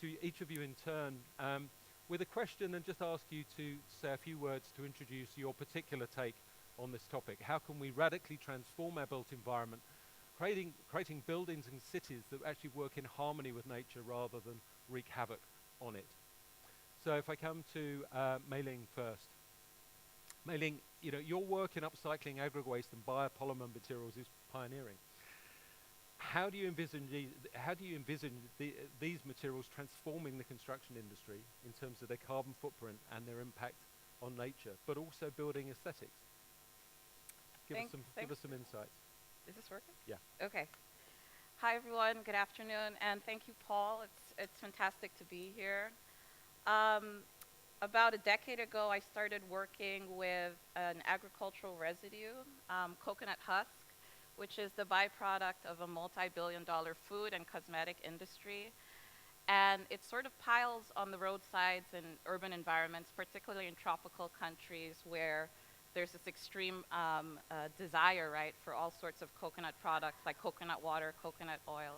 to each of you in turn with a question and just ask you to say a few words to introduce your particular take on this topic. How can we radically transform our built environment, creating buildings and cities that actually work in harmony with nature rather than wreak havoc on it? So if I come to Mei Ling first. Mei Ling, your work in upcycling aggregate waste and biopolymer materials is pioneering. How do you envision these materials transforming the construction industry in terms of their carbon footprint and their impact on nature, but also building aesthetics? Give us some insights. Is this working? Yeah. Okay. Hi everyone. Good afternoon, and thank you, Paul. It's fantastic to be here. About a decade ago, I started working with an agricultural residue, coconut husk, which is the byproduct of a multi-billion-dollar food and cosmetic industry. And it sort of piles on the roadsides in urban environments, particularly in tropical countries where there's this extreme desire, right, for all sorts of coconut products like coconut water, coconut oil.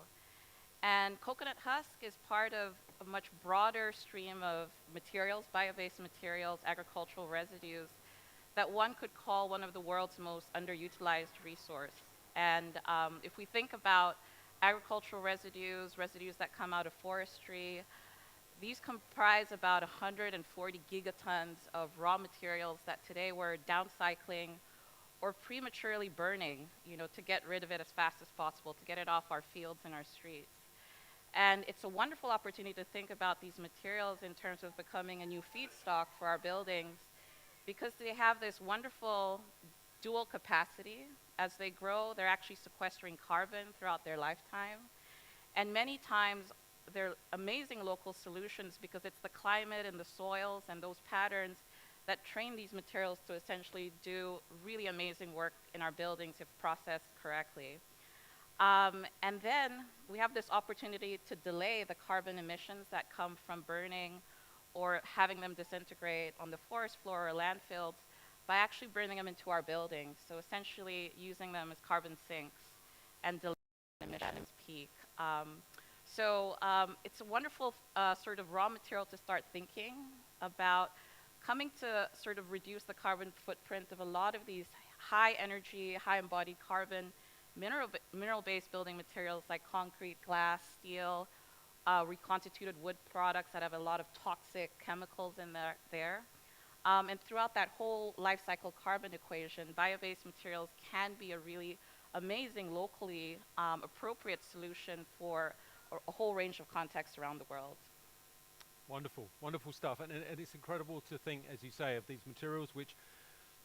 And coconut husk is part of a much broader stream of materials, bio-based materials, agricultural residues, that one could call one of the world's most underutilized resources. And if we think about agricultural residues that come out of forestry, these comprise about 140 gigatons of raw materials that today we're downcycling or prematurely burning, to get rid of it as fast as possible, to get it off our fields and our streets. And it's a wonderful opportunity to think about these materials in terms of becoming a new feedstock for our buildings, because they have this wonderful dual capacity. As they grow, they're actually sequestering carbon throughout their lifetime. And many times, they're amazing local solutions because it's the climate and the soils and those patterns that train these materials to essentially do really amazing work in our buildings if processed correctly. And then we have this opportunity to delay the carbon emissions that come from burning or having them disintegrate on the forest floor or landfills by actually bringing them into our buildings. So essentially using them as carbon sinks and delaying emissions peak. It's a wonderful sort of raw material to start thinking about coming to sort of reduce the carbon footprint of a lot of these high energy, high embodied carbon, mineral-based building materials like concrete, glass, steel, reconstituted wood products that have a lot of toxic chemicals in there. And throughout that whole life cycle carbon equation, bio-based materials can be a really amazing, locally appropriate solution for a whole range of contexts around the world. Wonderful, wonderful stuff. And it's incredible to think, as you say, of these materials which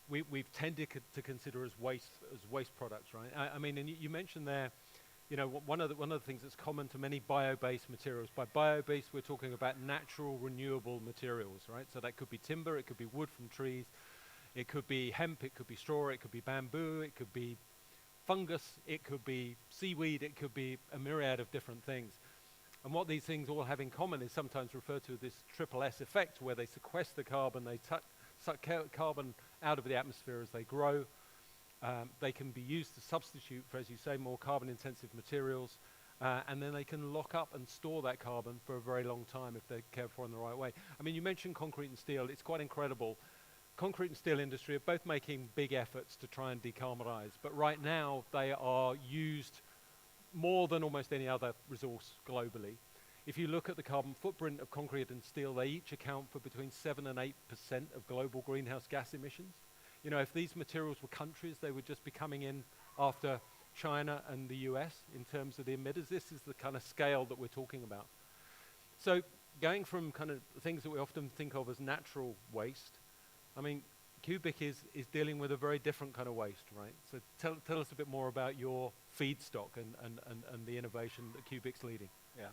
we've tended to consider as waste products, right? I mean, and you mentioned there, one of the things that's common to many bio-based materials. By bio-based, we're talking about natural, renewable materials, right? So that could be timber, it could be wood from trees, it could be hemp, it could be straw, it could be bamboo, it could be fungus, it could be seaweed, it could be a myriad of different things. And what these things all have in common is sometimes referred to as this triple S effect, where they sequester carbon, they suck carbon out of the atmosphere as they grow. They can be used to substitute for, as you say, more carbon-intensive materials, and then they can lock up and store that carbon for a very long time if they're cared for in the right way. I mean, you mentioned concrete and steel. It's quite incredible. Concrete and steel industry are both making big efforts to try and decarbonize, but right now they are used more than almost any other resource globally. If you look at the carbon footprint of concrete and steel, they each account for between 7 and 8% of global greenhouse gas emissions. If these materials were countries, they would just be coming in after China and the US in terms of the emitters. This is the kind of scale that we're talking about. So going from kind of things that we often think of as natural waste, I mean, Cubic is dealing with a very different kind of waste, right? So tell us a bit more about your feedstock and the innovation that Cubic's leading. Yeah.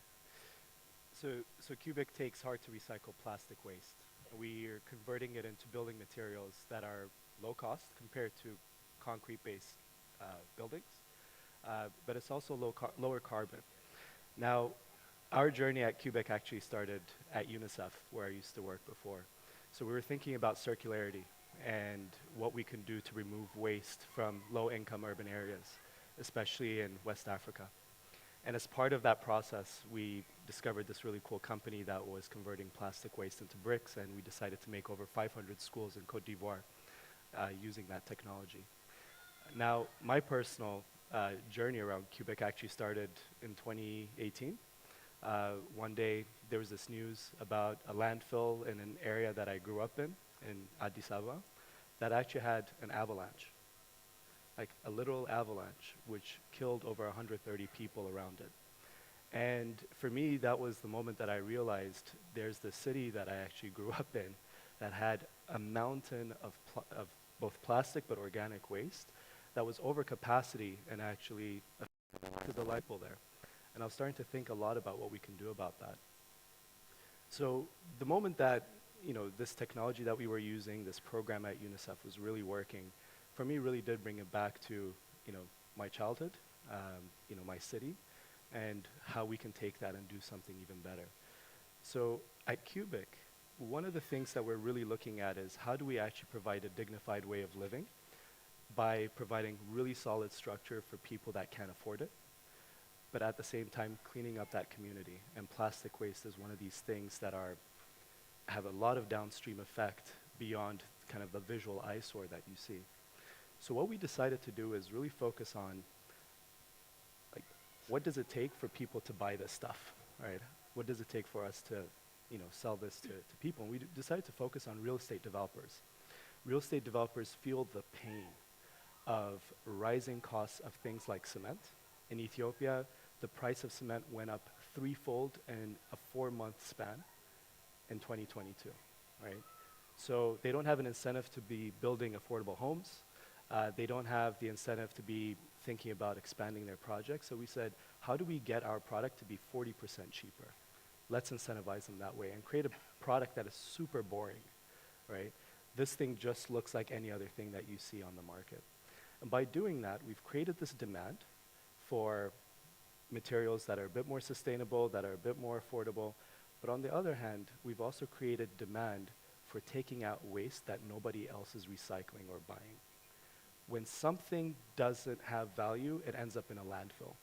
So Cubic takes hard to recycle plastic waste. We are converting it into building materials that are low cost compared to concrete-based buildings, but it's also lower carbon. Now, our journey at Cubic actually started at UNICEF, where I used to work before. So we were thinking about circularity and what we can do to remove waste from low-income urban areas, especially in West Africa. And as part of that process, we discovered this really cool company that was converting plastic waste into bricks, and we decided to make over 500 schools in Cote d'Ivoire using that technology. Now, my personal journey around Cubic actually started in 2018. One day, there was this news about a landfill in an area that I grew up in Addis Ababa, that actually had an avalanche, like a literal avalanche, which killed over 130 people around it. And for me, that was the moment that I realized there's the city that I actually grew up in that had a mountain of both plastic but organic waste that was over capacity and actually affected the life there. And I was starting to think a lot about what we can do about that. So the moment that this technology that we were using, this program at UNICEF was really working, for me really did bring it back to my childhood, my city, and how we can take that and do something even better. So at Cubic, one of the things that we're really looking at is how do we actually provide a dignified way of living by providing really solid structure for people that can't afford it, but at the same time cleaning up that community. And plastic waste is one of these things that have a lot of downstream effect beyond kind of the visual eyesore that you see. So what we decided to do is really focus on, like, what does it take for people to buy this stuff, right? What does it take for us to sell this to people? And we decided to focus on real estate developers. Real estate developers feel the pain of rising costs of things like cement. In Ethiopia, the price of cement went up threefold in a 4-month span in 2022, right? So they don't have an incentive to be building affordable homes. They don't have the incentive to be thinking about expanding their projects. So we said, how do we get our product to be 40% cheaper? Let's incentivize them that way and create a product that is super boring, right? This thing just looks like any other thing that you see on the market. And by doing that, we've created this demand for materials that are a bit more sustainable, that are a bit more affordable. But on the other hand, we've also created demand for taking out waste that nobody else is recycling or buying. When something doesn't have value, it ends up in a landfill.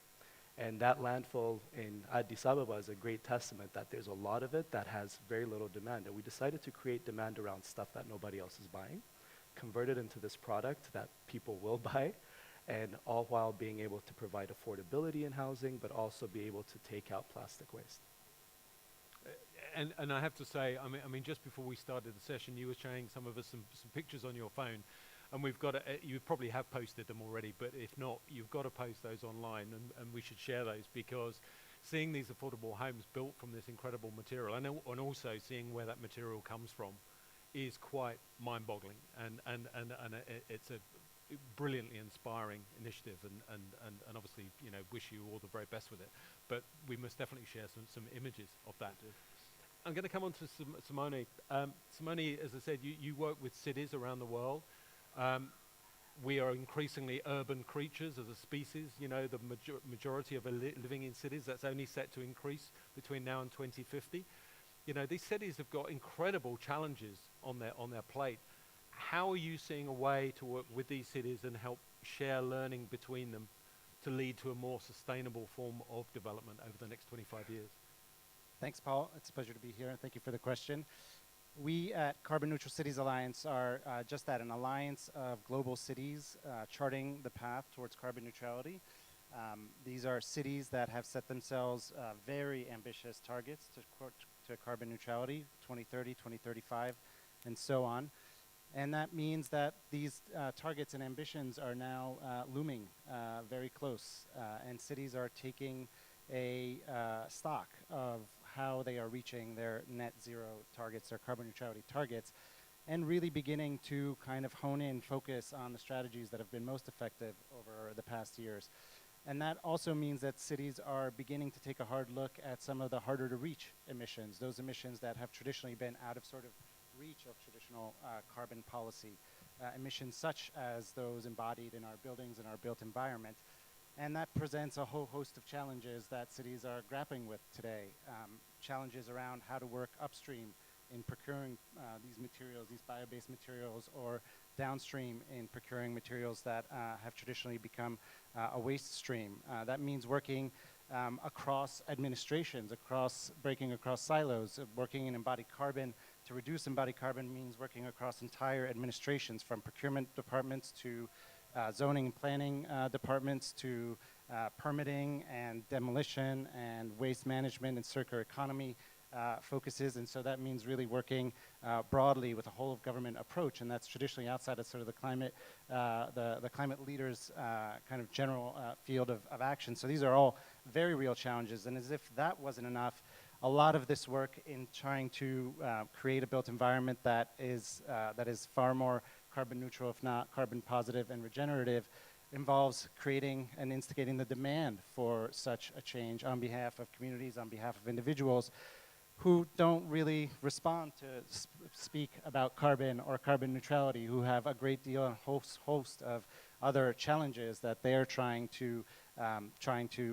And that landfill in Addis Ababa is a great testament that there's a lot of it that has very little demand. And we decided to create demand around stuff that nobody else is buying, convert it into this product that people will buy, and all while being able to provide affordability in housing, but also be able to take out plastic waste. And I have to say, I mean, just before we started the session, you were showing some of us some pictures on your phone, and we've got you probably have posted them already, but if not, you've got to post those online, and we should share those, because seeing these affordable homes built from this incredible material, and also seeing where that material comes from, is quite mind-boggling, and it's a brilliantly inspiring initiative, and obviously, wish you all the very best with it. But we must definitely share some images of that. I'm going to come on to Simone. Simone, as I said, you work with cities around the world. We are increasingly urban creatures as a species. The majority of living in cities. That's only set to increase between now and 2050. These cities have got incredible challenges on their plate. How are you seeing a way to work with these cities and help share learning between them to lead to a more sustainable form of development over the next 25 years? Thanks, Paul. It's a pleasure to be here, and thank you for the question. We at Carbon Neutral Cities Alliance are just that, an alliance of global cities charting the path towards carbon neutrality. These are cities that have set themselves very ambitious targets to carbon neutrality, 2030, 2035, and so on. And that means that these targets and ambitions are now looming very close, and cities are taking a stock of how they are reaching their net zero targets, their carbon neutrality targets, and really beginning to kind of hone in, focus on the strategies that have been most effective over the past years. And that also means that cities are beginning to take a hard look at some of the harder to reach emissions, those emissions that have traditionally been out of sort of reach of traditional carbon policy, emissions such as those embodied in our buildings and our built environment. And that presents a whole host of challenges that cities are grappling with today. Challenges around how to work upstream in procuring these materials, these bio-based materials, or downstream in procuring materials that have traditionally become a waste stream. That means working across administrations, breaking across silos. Working in embodied carbon, to reduce embodied carbon means working across entire administrations, from procurement departments to zoning and planning departments to permitting and demolition and waste management and circular economy focuses. And so that means really working broadly with a whole of government approach, and that's traditionally outside of sort of the climate leaders kind of general field of action. So these are all very real challenges, and as if that wasn't enough, a lot of this work in trying to create a built environment that is far more carbon neutral, if not carbon positive and regenerative, involves creating and instigating the demand for such a change on behalf of communities, on behalf of individuals who don't really respond to speak about carbon or carbon neutrality, who have a great deal and host of other challenges that they're trying to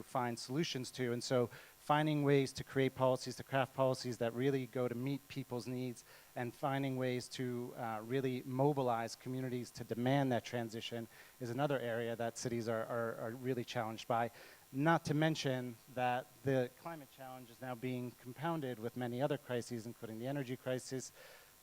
find solutions to. And so finding ways to create policies, to craft policies that really go to meet people's needs, and finding ways to really mobilize communities to demand that transition is another area that cities are really challenged by. Not to mention that the climate challenge is now being compounded with many other crises, including the energy crisis,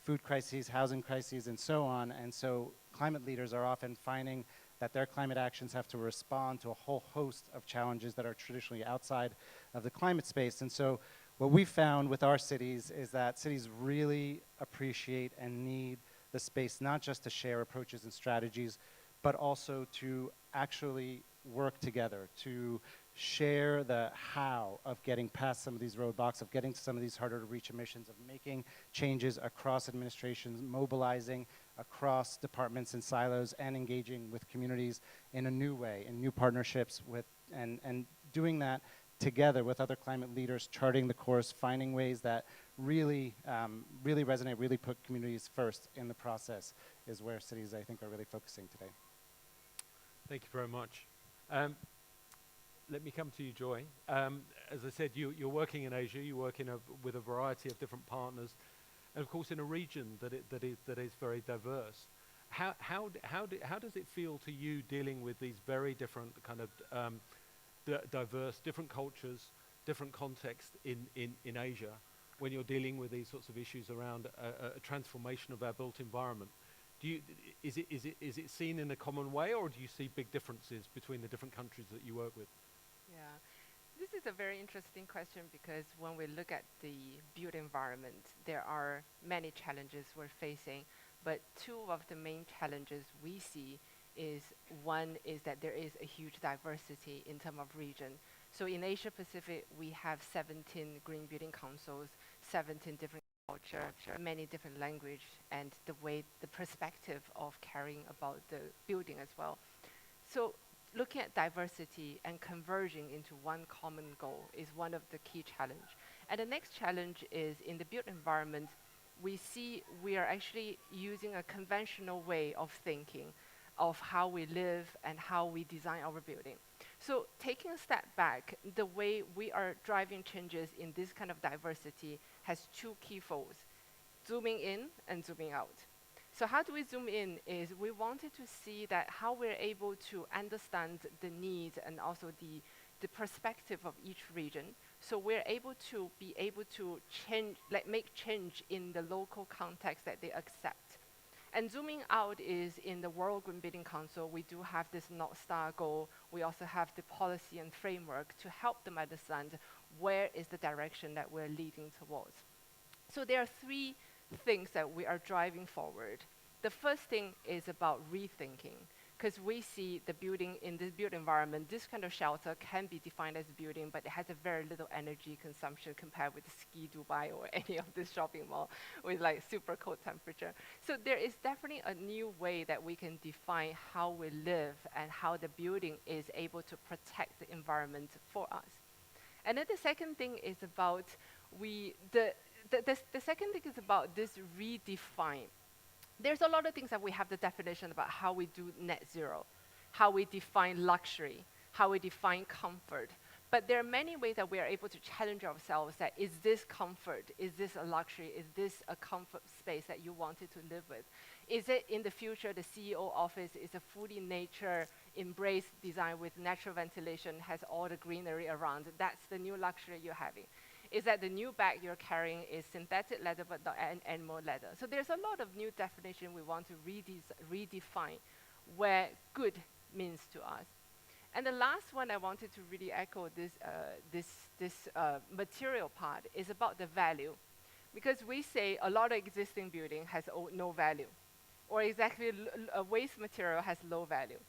food crises, housing crises, and so on. And so climate leaders are often finding that their climate actions have to respond to a whole host of challenges that are traditionally outside of the climate space. And so what we found with our cities is that cities really appreciate and need the space, not just to share approaches and strategies, but also to actually work together, to share the how of getting past some of these roadblocks, of getting to some of these harder to reach emissions, of making changes across administrations, mobilizing across departments and silos, and engaging with communities in a new way, in new partnerships with, and doing that together with other climate leaders, charting the course, finding ways that really resonate, really put communities first in the process, is where cities, I think, are really focusing today. Thank you very much. Let me come to you, Joy. As I said, you're working in Asia. You work with a variety of different partners, and of course in a region that is very diverse. How does it feel to you dealing with these very different kind of diverse, different cultures, different contexts in Asia, when you're dealing with these sorts of issues around a transformation of our built environment? Is it seen in a common way, or do you see big differences between the different countries that you work with? Yeah, this is a very interesting question, because when we look at the built environment, there are many challenges we're facing, but two of the main challenges we see is, one is that there is a huge diversity in terms of region. So in Asia Pacific, we have 17 green building councils, 17 different culture, many different language, and the perspective of caring about the building as well. So looking at diversity and converging into one common goal is one of the key challenge. And the next challenge is, in the built environment, we see we are actually using a conventional way of thinking of how we live and how we design our building. So taking a step back, the way we are driving changes in this kind of diversity has two key folds: zooming in and zooming out. So how do we zoom in is, we wanted to see that how we're able to understand the needs and also the perspective of each region. So we're able to change, make change in the local context that they accept. And zooming out is, in the World Green Building Council, we do have this North Star goal. We also have the policy and framework to help them understand where is the direction that we're leading towards. So there are three things that we are driving forward. The first thing is about rethinking, because we see the building in this built environment, this kind of shelter can be defined as a building, but it has a very little energy consumption compared with the Ski Dubai or any of this shopping mall with like super cold temperature. So there is definitely a new way that we can define how we live and how the building is able to protect the environment for us. And then the second thing is about the second thing is about this redefine. There's a lot of things that we have the definition about how we do net zero, how we define luxury, how we define comfort. But there are many ways that we are able to challenge ourselves that is this comfort, is this a luxury, is this a comfort space that you wanted to live with? Is it in the future the CEO office is a fully nature embraced design with natural ventilation, has all the greenery around? That's the new luxury you're having. Is that the new bag you're carrying is synthetic leather but not animal leather? So there's a lot of new definition we want to redefine where good means to us. And the last one I wanted to really echo this material part is about the value. Because we say a lot of existing building has no value, or exactly a waste material has low value.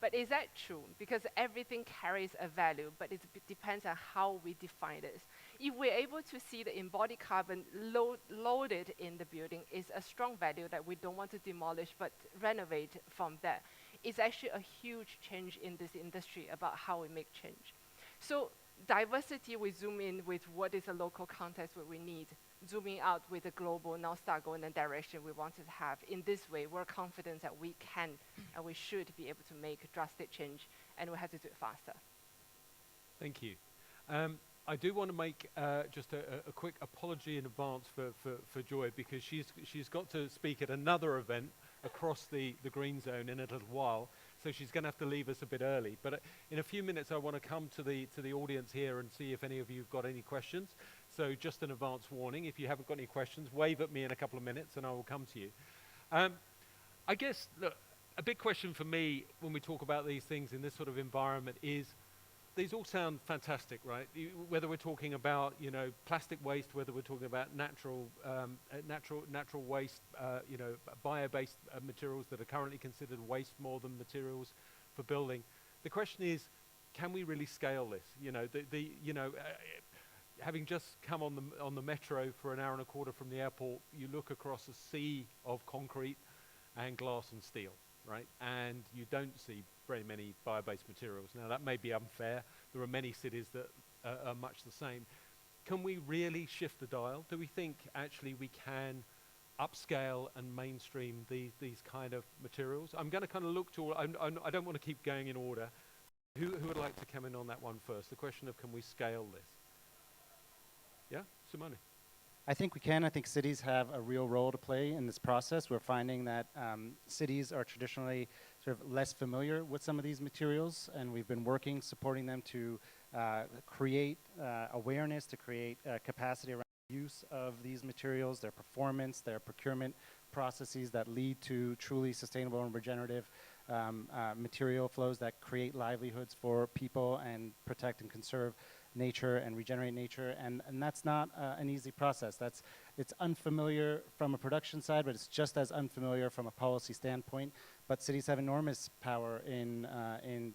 But is that true? Because everything carries a value, but it depends on how we define this. If we're able to see the embodied carbon loaded in the building is a strong value that we don't want to demolish but renovate from that, it's actually a huge change in this industry about how we make change. So diversity, we zoom in with what is a local context what we need, zooming out with a global, now start going in the direction we want to have. In this way, we're confident that we can and we should be able to make drastic change, and we have to do it faster. Thank you. I do want to make just a quick apology in advance for Joy, because she's got to speak at another event across the green zone in a little while, so she's going to have to leave us a bit early. But in a few minutes, I want to come to the audience here and see if any of you have got any questions. So just an advance warning, if you haven't got any questions, wave at me in a couple of minutes and I will come to you. I guess, look, a big question for me when we talk about these things in this sort of environment is, these all sound fantastic, right? Whether we're talking about, plastic waste, whether we're talking about natural waste, bio-based materials that are currently considered waste more than materials for building. The question is, can we really scale this? Having just come on the metro for an hour and a quarter from the airport, you look across a sea of concrete and glass and steel, right? And you don't see very many bio-based materials. Now, that may be unfair. There are many cities that are much the same. Can we really shift the dial? Do we think actually we can upscale and mainstream these kind of materials? I'm going to kind of look to, I don't want to keep going in order. Who would like to come in on that one first? The question of, can we scale this? Yeah, Simone. I think we can. I think cities have a real role to play in this process. We're finding that cities are traditionally sort of less familiar with some of these materials, and we've been working, supporting them to create awareness, to create capacity around the use of these materials, their performance, their procurement processes that lead to truly sustainable and regenerative material flows that create livelihoods for people and protect and conserve nature and regenerate nature, and that's not an easy process. It's unfamiliar from a production side, but it's just as unfamiliar from a policy standpoint. But cities have enormous power in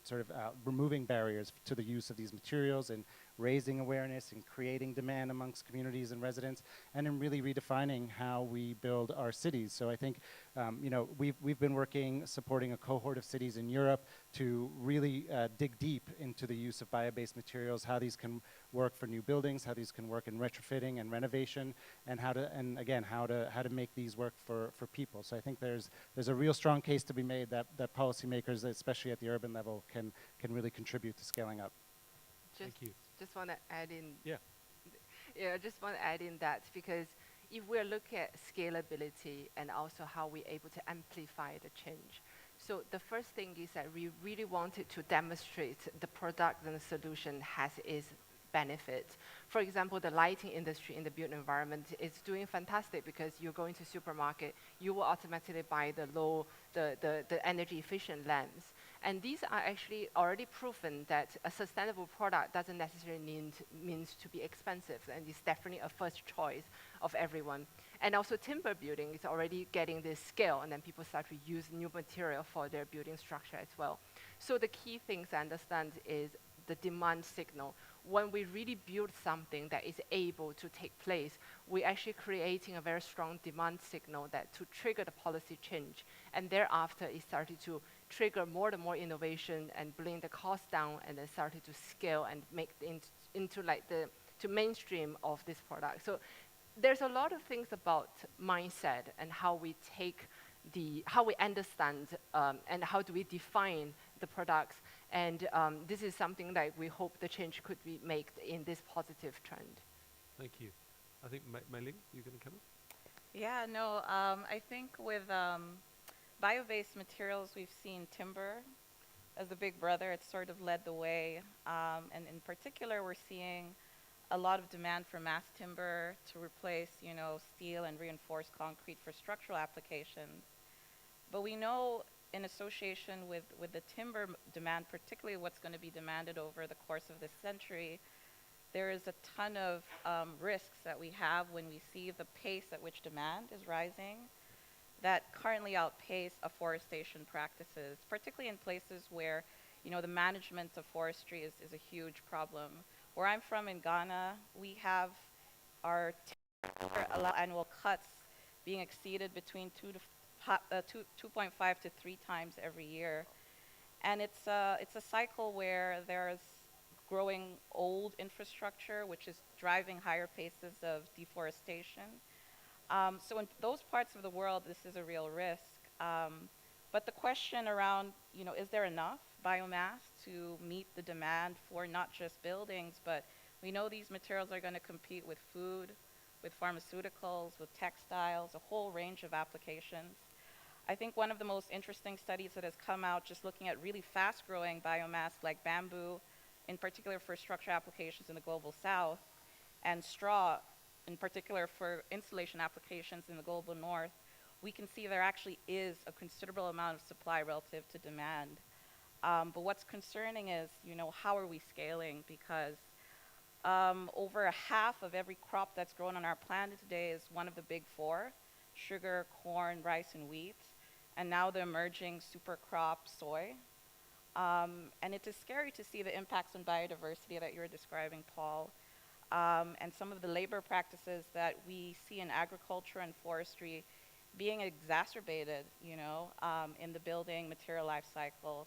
sort of removing barriers to the use of these materials and raising awareness and creating demand amongst communities and residents, and in really redefining how we build our cities. So I think we've been working, supporting a cohort of cities in Europe to really dig deep into the use of bio-based materials, how these can work for new buildings, how these can work in retrofitting and renovation, and how to make these work for people. So I think there's a real strong case to be made that policymakers, especially at the urban level, can really contribute to scaling up. Thank you. Just want to add in. Yeah. Yeah, I just want to add in that, because if we look at scalability and also how we're able to amplify the change. So the first thing is that we really wanted to demonstrate the product and the solution has its benefits. For example, the lighting industry in the built environment is doing fantastic, because you're going to supermarket, you will automatically buy the energy efficient lamps. And these are actually already proven that a sustainable product doesn't necessarily means to be expensive, and it's definitely a first choice of everyone. And also timber building is already getting this scale, and then people start to use new material for their building structure as well. So the key things I understand is the demand signal. When we really build something that is able to take place, we're actually creating a very strong demand signal that to trigger the policy change. And thereafter, it started to trigger more and more innovation and bring the cost down, and then started to scale and make into like to mainstream of this product. So there's a lot of things about mindset and how we take how we understand and how do we define the products, And this is something that we hope the change could be made in this positive trend. Thank you. I think Mei Ling, you're going to come up? Yeah, no, I think with bio-based materials, we've seen timber as the big brother. It's sort of led the way. And in particular, we're seeing a lot of demand for mass timber to replace, steel and reinforced concrete for structural applications. But we know in association with the timber demand, particularly what's going to be demanded over the course of this century, there is a ton of risks that we have when we see the pace at which demand is rising that currently outpace afforestation practices, particularly in places where, the management of forestry is a huge problem. Where I'm from in Ghana, we have our annual cuts being exceeded between 2.5 to 3 times every year. And it's a cycle where there's growing old infrastructure, which is driving higher paces of deforestation. So in those parts of the world, this is a real risk. But the question around, is there enough biomass to meet the demand for not just buildings, but we know these materials are going to compete with food, with pharmaceuticals, with textiles, a whole range of applications. I think one of the most interesting studies that has come out just looking at really fast-growing biomass like bamboo, in particular for structural applications in the global south, and straw, in particular for insulation applications in the global north, we can see there actually is a considerable amount of supply relative to demand. But what's concerning is, how are we scaling? Because over a half of every crop that's grown on our planet today is one of the big four: sugar, corn, rice, and wheat, and now the emerging super crop, soy. And it is scary to see the impacts on biodiversity that you're describing, Paul, and some of the labor practices that we see in agriculture and forestry being exacerbated, in the building material life cycle.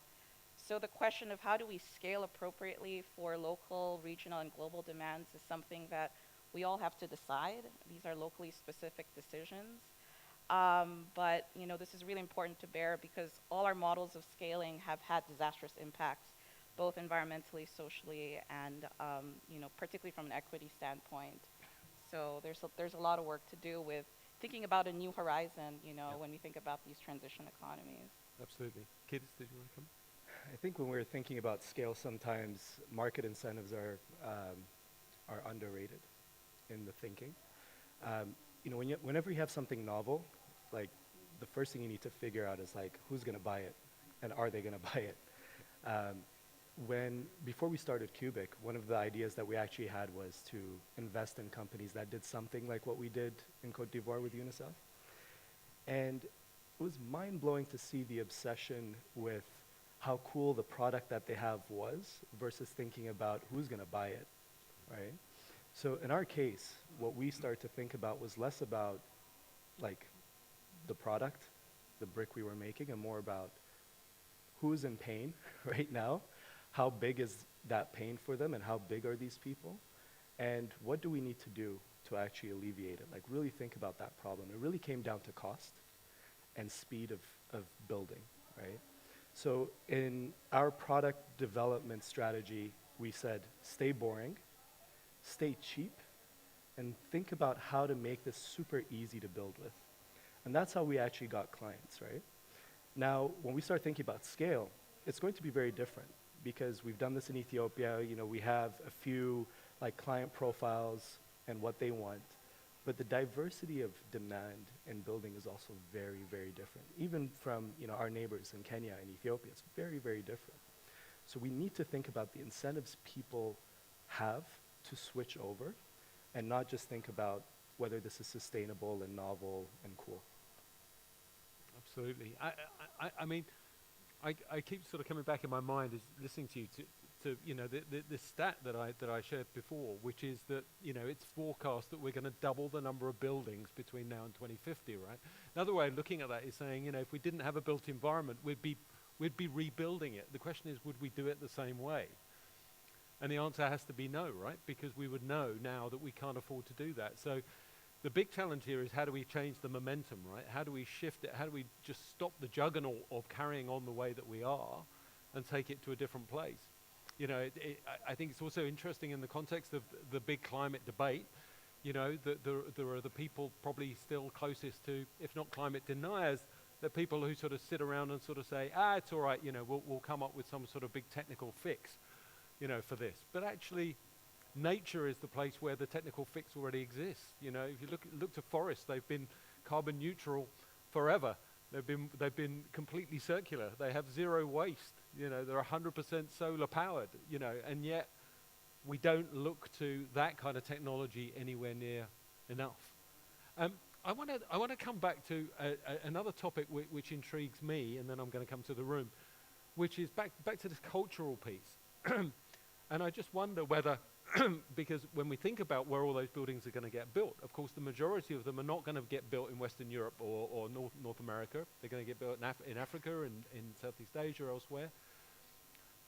So the question of how do we scale appropriately for local, regional, and global demands is something that we all have to decide. These are locally specific decisions. But this is really important to bear because all our models of scaling have had disastrous impacts, both environmentally, socially, and particularly from an equity standpoint. So there's a lot of work to do with thinking about a new horizon, when we think about these transition economies. Absolutely. Kids, did you want to come? I think when we're thinking about scale, sometimes market incentives are underrated in the thinking. Whenever you have something novel, like the first thing you need to figure out is like who's going to buy it, and are they going to buy it? Before we started Cubic, one of the ideas that we actually had was to invest in companies that did something like what we did in Côte d'Ivoire with UNICEF, and it was mind-blowing to see the obsession with how cool the product that they have was versus thinking about who's going to buy it, right? So in our case, what we started to think about was less about like the product, the brick we were making, and more about who's in pain right now, how big is that pain for them, and how big are these people, and what do we need to do to actually alleviate it? Like really think about that problem. It really came down to cost and speed of building, right? So in our product development strategy, we said, stay boring, stay cheap, and think about how to make this super easy to build with. And that's how we actually got clients, right? Now, when we start thinking about scale, it's going to be very different because we've done this in Ethiopia. We have a few like client profiles and what they want, but the diversity of demand in building is also very, very different. Even from our neighbors in Kenya and Ethiopia, it's very, very different. So we need to think about the incentives people have to switch over and not just think about whether this is sustainable and novel and cool. Absolutely. I mean, I keep sort of coming back in my mind as listening to you to the stat that I shared before, which is that it's forecast that we're going to double the number of buildings between now and 2050, right? Another way of looking at that is saying, if we didn't have a built environment, we'd be rebuilding it. The question is, would we do it the same way? And the answer has to be no, right? Because we would know now that we can't afford to do that. So the big challenge here is how do we change the momentum, right? How do we shift it? How do we just stop the juggernaut of carrying on the way that we are and take it to a different place. You know, I think it's also interesting in the context of the big climate debate, you know, that there are the people probably still closest to, if not climate deniers, the people who sort of sit around and sort of say, it's all right, you know, we'll come up with some sort of big technical fix, you know, for this. But actually, nature is the place where the technical fix already exists. You know, if you look to forests, they've been carbon neutral forever. They've been completely circular. They have zero waste. You know, they're 100% solar powered. You know, and yet we don't look to that kind of technology anywhere near enough. I want to come back to another topic which intrigues me, and then I'm going to come to the room, which is back to this cultural piece. And I just wonder whether, because when we think about where all those buildings are going to get built, of course, the majority of them are not going to get built in Western Europe or North America. They're going to get built in Africa and in Southeast Asia, elsewhere.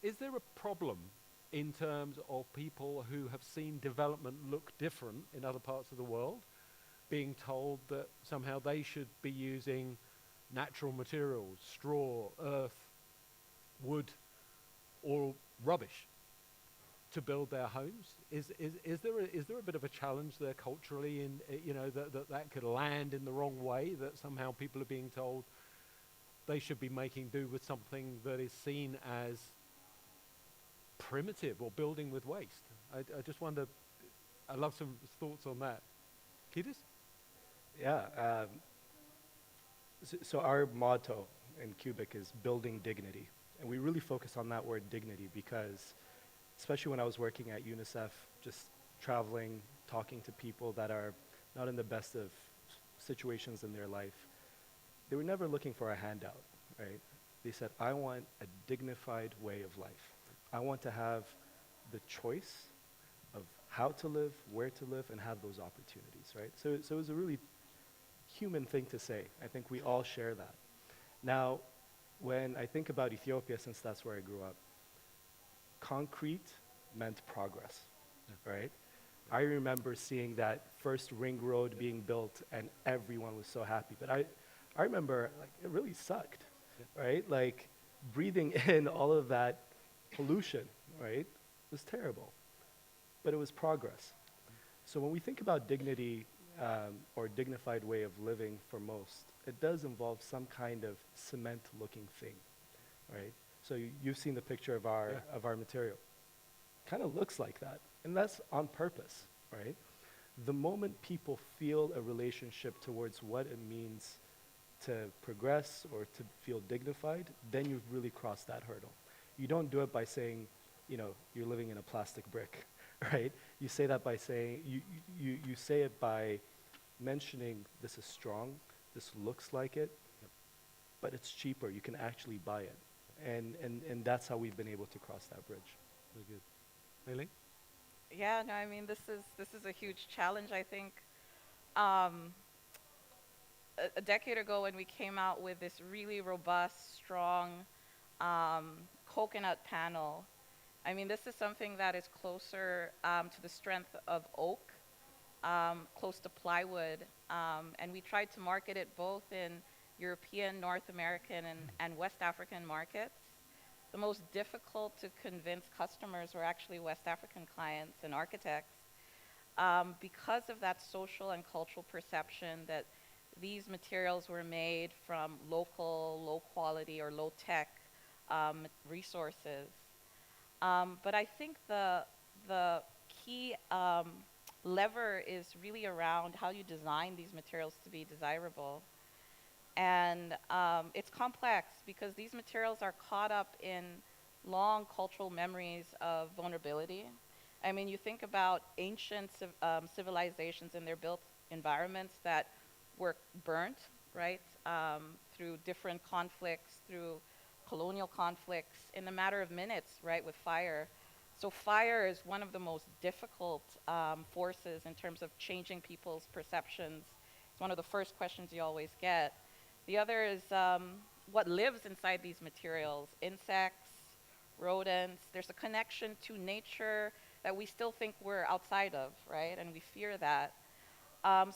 Is there a problem in terms of people who have seen development look different in other parts of the world, being told that somehow they should be using natural materials, straw, earth, wood, or rubbish to build their homes? Is there a bit of a challenge there culturally in, you know, that could land in the wrong way, that somehow people are being told they should be making do with something that is seen as primitive or building with waste? I just wonder, I'd love some thoughts on that. Kiedis? Yeah. So our motto in Cubic is building dignity. And we really focus on that word dignity because, especially when I was working at UNICEF, just traveling, talking to people that are not in the best of situations in their life, they were never looking for a handout, right? They said, I want a dignified way of life. I want to have the choice of how to live, where to live, and have those opportunities, right? So it was a really human thing to say. I think we all share that. Now, when I think about Ethiopia, since that's where I grew up, concrete meant progress, right? I remember seeing that first ring road being built and everyone was so happy. But I remember, like, it really sucked, right? Like, breathing in all of that pollution, right, was terrible. But it was progress. So when we think about dignity or dignified way of living for most, it does involve some kind of cement-looking thing, right? So you've seen the picture of our material. Kind of looks like that, and that's on purpose, right? The moment people feel a relationship towards what it means to progress or to feel dignified, then you've really crossed that hurdle. You don't do it by saying, you know, you're living in a plastic brick, right? You say that by saying, you say it by mentioning this is strong, this looks like it, but it's cheaper, you can actually buy it. And that's how we've been able to cross that bridge. Very good. Really? Yeah, no, I mean, this is a huge challenge, I think. A decade ago when we came out with this really robust, strong coconut panel, I mean, this is something that is closer to the strength of oak, close to plywood, and we tried to market it both in European, North American, and West African markets. The most difficult to convince customers were actually West African clients and architects because of that social and cultural perception that these materials were made from local, low quality, or low tech resources. But I think the key lever is really around how you design these materials to be desirable. And it's complex because these materials are caught up in long cultural memories of vulnerability. I mean, you think about ancient civilizations and their built environments that were burnt, right, through different conflicts, through colonial conflicts in a matter of minutes, right, with fire. So fire is one of the most difficult forces in terms of changing people's perceptions. It's one of the first questions you always get. The other is what lives inside these materials: insects, rodents. There's a connection to nature that we still think we're outside of, right? And we fear that.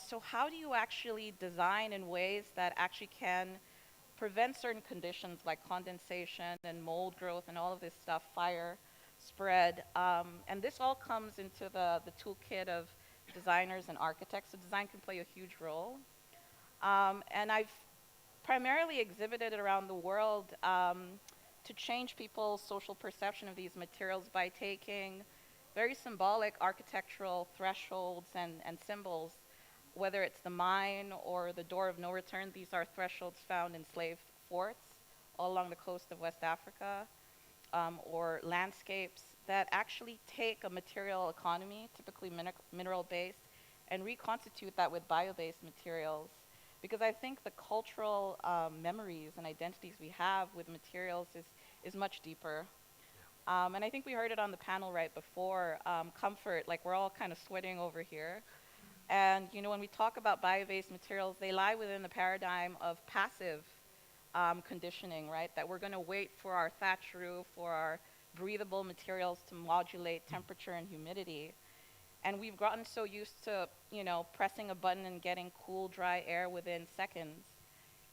So how do you actually design in ways that actually can prevent certain conditions like condensation and mold growth and all of this stuff, fire spread. And this all comes into the toolkit of designers and architects. So design can play a huge role. And I've primarily exhibited around the world to change people's social perception of these materials by taking very symbolic architectural thresholds and symbols, whether it's the mine or the door of no return. These are thresholds found in slave forts all along the coast of West Africa, or landscapes that actually take a material economy, typically mineral-based, and reconstitute that with bio-based materials. Because I think the cultural memories and identities we have with materials is much deeper. And I think we heard it on the panel right before, comfort, like we're all kind of sweating over here. And you know, when we talk about bio-based materials, they lie within the paradigm of passive conditioning, right? That we're gonna wait for our thatch roof or our breathable materials to modulate temperature and humidity. And we've gotten so used to, you know, pressing a button and getting cool, dry air within seconds.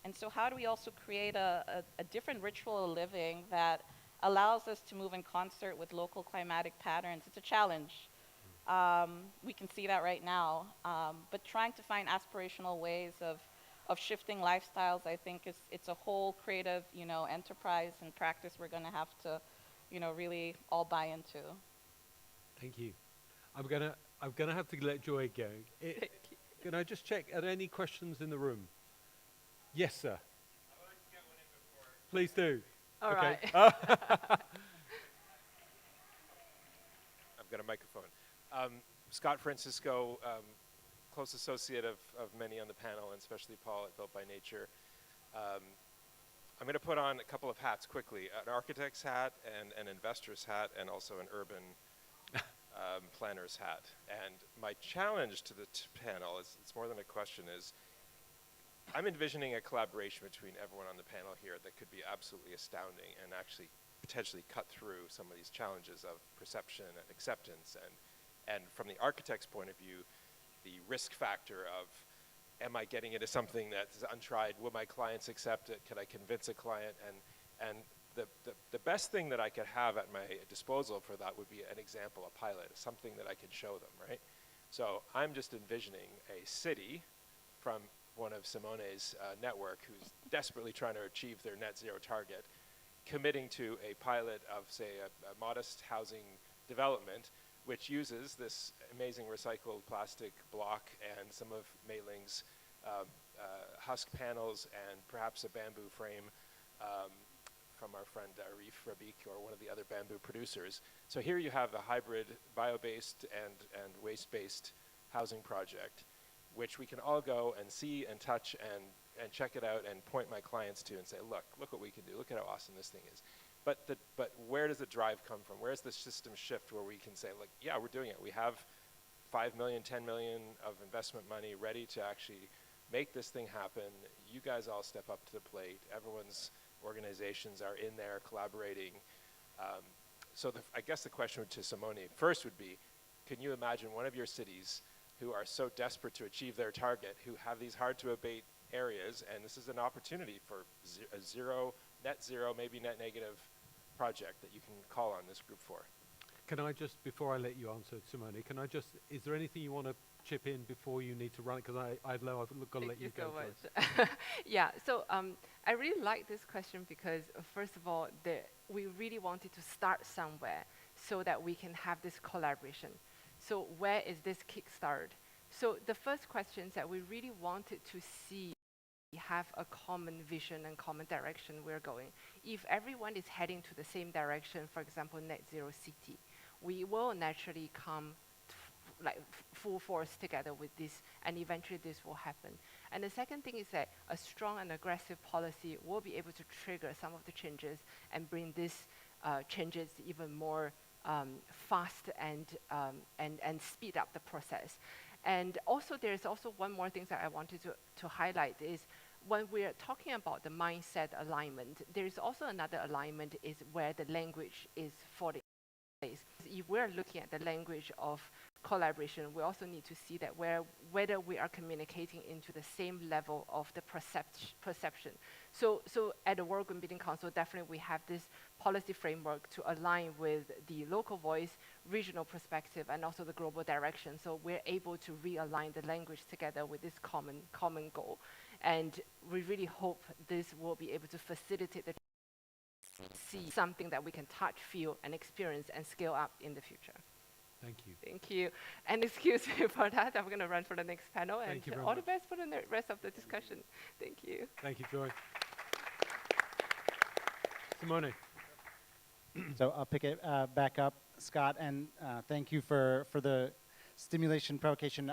And so how do we also create a different ritual of living that allows us to move in concert with local climatic patterns? It's a challenge. We can see that right now. But trying to find aspirational ways of shifting lifestyles, I think it's a whole creative, you know, enterprise and practice we're gonna have to, you know, really all buy into. Thank you. I'm gonna have to let Joy go. Can I just check? Are there any questions in the room? Yes, sir. I'd like to get one in before. Please do. All okay. right. I've got a microphone. Scott Francisco, close associate of many on the panel, and especially Paul at Built by Nature. I'm going to put on a couple of hats quickly, an architect's hat and an investor's hat, and also an urban planner's hat. And my challenge to the panel is, it's more than a question, is I'm envisioning a collaboration between everyone on the panel here that could be absolutely astounding and actually potentially cut through some of these challenges of perception and acceptance. And from the architect's point of view, the risk factor of, am I getting into something that's untried? Will my clients accept it? Can I convince a client? And the best thing that I could have at my disposal for that would be an example, a pilot, something that I could show them, right? So I'm just envisioning a city from one of Simone's network who's desperately trying to achieve their net zero target, committing to a pilot of, say, a modest housing development, which uses this amazing recycled plastic block and some of Mei Ling's husk panels and perhaps a bamboo frame from our friend Arif Rabik, or one of the other bamboo producers. So here you have a hybrid bio-based and waste-based housing project, which we can all go and see and touch and check it out and point my clients to and say, look what we can do. Look at how awesome this thing is. But where does the drive come from? Where's the system shift where we can say, like, yeah, we're doing it. We have 5 million, 10 million of investment money ready to actually make this thing happen. You guys all step up to the plate. Everyone's organizations are in there collaborating. So I guess the question to Simone first would be, can you imagine one of your cities who are so desperate to achieve their target, who have these hard to abate areas, and this is an opportunity for a net zero, maybe net negative project that you can call on this group for? Can I just, before I let you answer, Simone, is there anything you want to chip in before you need to run it? Because I've got to let you go. Thank you so much. Yeah, so I really like this question because, first of all, we really wanted to start somewhere so that we can have this collaboration. So where is this kickstart? So the first question is that we really wanted to see have a common vision and common direction we're going. If everyone is heading to the same direction, for example, net zero city, we will naturally come full force together with this, and eventually this will happen. And the second thing is that a strong and aggressive policy will be able to trigger some of the changes and bring these changes even more fast and speed up the process. And also, there's also one more thing that I wanted to highlight is when we're talking about the mindset alignment, there's also another alignment is where the language is falling in place. if we're looking at the language of collaboration, we also need to see that whether we are communicating into the same level of the perception. So at the World Green Building Council, definitely we have this policy framework to align with the local voice, regional perspective, and also the global direction. So we're able to realign the language together with this common goal. And we really hope this will be able to facilitate the see something that we can touch, feel, and experience and scale up in the future. Thank you. Thank you. And excuse me for that. I'm going to run for the next panel. Thank and you very all much. the best for the rest of the discussion. Thank you. Thank you, Joy. Simone. So I'll pick it back up, Scott, and thank you for the stimulation provocation.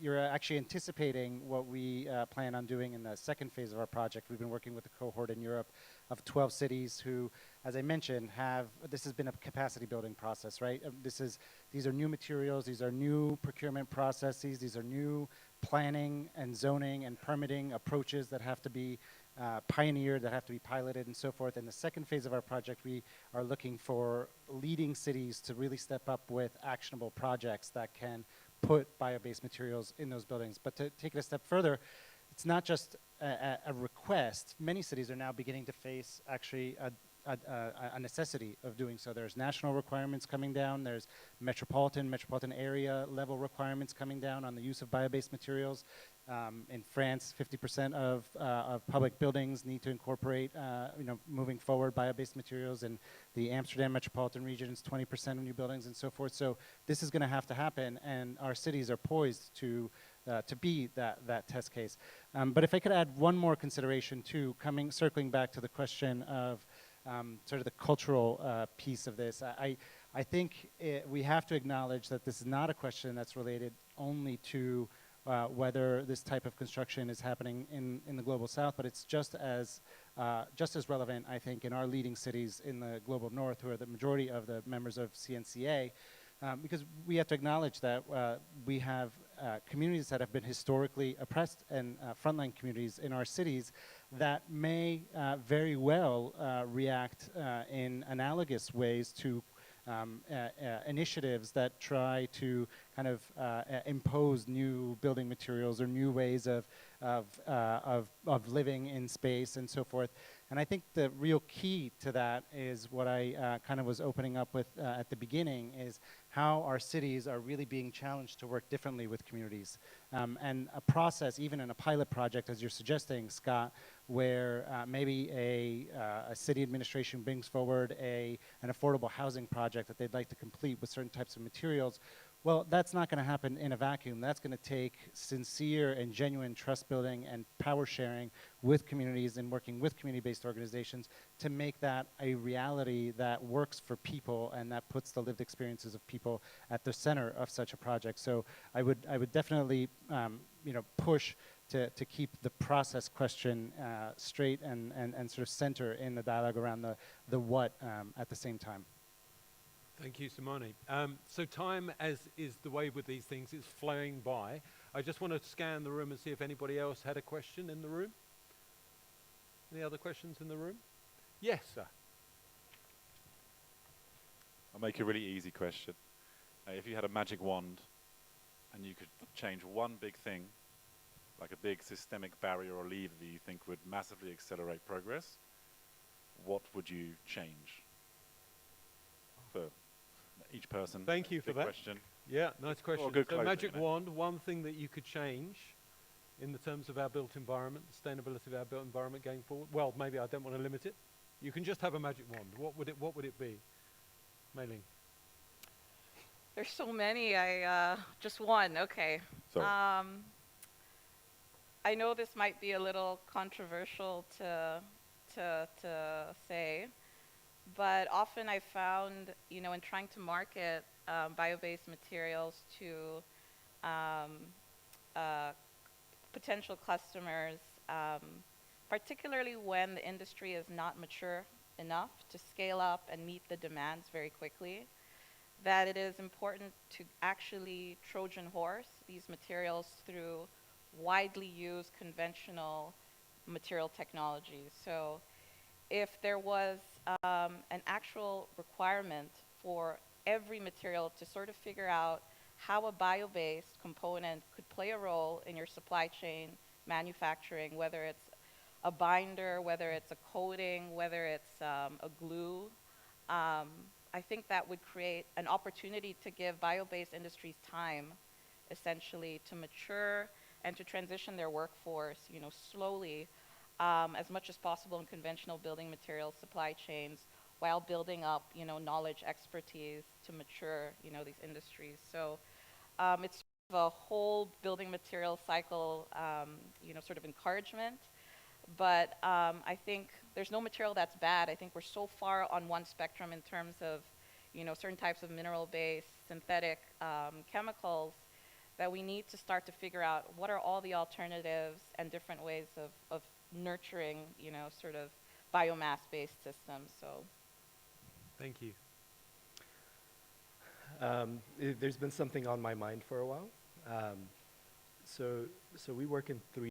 You're actually anticipating what we plan on doing in the second phase of our project. We've been working with a cohort in Europe of 12 cities who, as I mentioned, this has been a capacity building process, right? These are new materials, these are new procurement processes, these are new planning and zoning and permitting approaches that have to be pioneered, that have to be piloted and so forth. In the second phase of our project, we are looking for leading cities to really step up with actionable projects that can put bio-based materials in those buildings. But to take it a step further, it's not just a request. Many cities are now beginning to face actually a necessity of doing so. There's national requirements coming down. There's metropolitan area level requirements coming down on the use of bio-based materials. In France, 50% of public buildings need to incorporate, moving forward, bio-based materials. In the Amsterdam metropolitan region, it's 20% of new buildings and so forth. So this is going to have to happen, and our cities are poised to be that test case. But if I could add one more consideration too, circling back to the question of sort of the cultural piece of this, I think we have to acknowledge that this is not a question that's related only to whether this type of construction is happening in the global south, but it's just as relevant, I think, in our leading cities in the global north, who are the majority of the members of CNCA, because we have to acknowledge that we have communities that have been historically oppressed and frontline communities in our cities that may very well react in analogous ways to initiatives that try to kind of impose new building materials or new ways of living in space and so forth. And I think the real key to that is what I kind of was opening up with at the beginning, is how our cities are really being challenged to work differently with communities. And a process, even in a pilot project, as you're suggesting, Scott, where maybe a city administration brings forward an affordable housing project that they'd like to complete with certain types of materials. Well, that's not going to happen in a vacuum. That's going to take sincere and genuine trust building and power sharing with communities and working with community-based organizations to make that a reality that works for people and that puts the lived experiences of people at the center of such a project. So I would definitely push to keep the process question straight and sort of center in the dialogue around the what at the same time. Thank you, Simone. So time, as is the way with these things, is flying by. I just want to scan the room and see if anybody else had a question in the room. Any other questions in the room? Yes, sir. I'll make a really easy question. If you had a magic wand and you could change one big thing, like a big systemic barrier or lever that you think would massively accelerate progress, what would you change? For each person. Thank you for that. Question. Yeah, nice question. Or a good So closing, magic you know. wand, one thing that you could change in the terms of our built environment, sustainability of our built environment going forward. Well, maybe I don't want to limit it. You can just have a magic wand. What would it be? Mei Ling. There's so many. Just one. Okay. Sorry. I know this might be a little controversial to say, but often I found, in trying to market bio-based materials to potential customers, particularly when the industry is not mature enough to scale up and meet the demands very quickly, that it is important to actually Trojan horse these materials through widely used conventional material technologies. So if there was an actual requirement for every material to sort of figure out how a bio-based component could play a role in your supply chain manufacturing, whether it's a binder, whether it's a coating, whether it's a glue. I think that would create an opportunity to give bio-based industries time, essentially, to mature and to transition their workforce, slowly, as much as possible in conventional building materials supply chains, while building up, knowledge, expertise to mature, these industries. So it's sort of a whole building material cycle, sort of encouragement. But I think there's no material that's bad. I think we're so far on one spectrum in terms of, certain types of mineral-based synthetic chemicals that we need to start to figure out what are all the alternatives and different ways of nurturing, sort of biomass-based systems. So, Thank you. There's been something on my mind for a while. So we work in three